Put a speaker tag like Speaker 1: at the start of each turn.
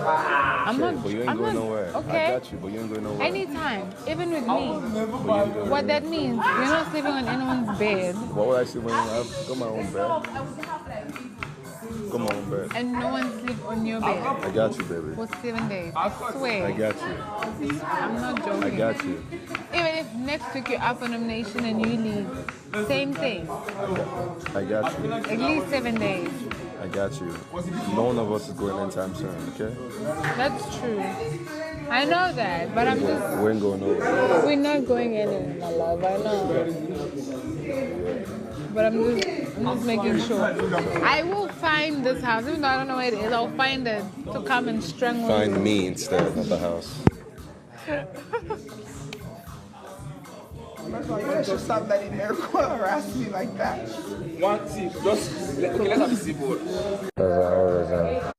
Speaker 1: I'm not.
Speaker 2: But you ain't
Speaker 1: I'm
Speaker 2: going
Speaker 1: not,
Speaker 2: nowhere.
Speaker 1: Okay.
Speaker 2: I got you, but you ain't going nowhere.
Speaker 1: Anytime, even with me.
Speaker 2: But you ain't going
Speaker 1: What that
Speaker 2: nowhere.
Speaker 1: means, you're not sleeping on anyone's bed,
Speaker 2: Why would I sleep when I've got my own bed? Got my own bed.
Speaker 1: and no one sleep on your bed
Speaker 2: I got you, baby.
Speaker 1: for 7 days. I swear.
Speaker 2: I got you.
Speaker 1: I'm not joking.
Speaker 2: I got you.
Speaker 1: Even if next week you're up for nomination and you leave, same thing.
Speaker 2: I got you.
Speaker 1: At least 7 days.
Speaker 2: I got you. No one of us is going anytime soon, okay?
Speaker 1: That's true. I know that, but I'm just.
Speaker 2: We ain't going nowhere.
Speaker 1: We're not going anywhere, my love. I know. But I'm just making sure. I will find this house, even though I don't know where it is. I'll find it to come and strangle
Speaker 2: Find
Speaker 1: you.
Speaker 2: me instead of the house.
Speaker 3: First of all, you should stop letting Miracle harass me like that.
Speaker 4: One team, just okay, let's have a seaboard.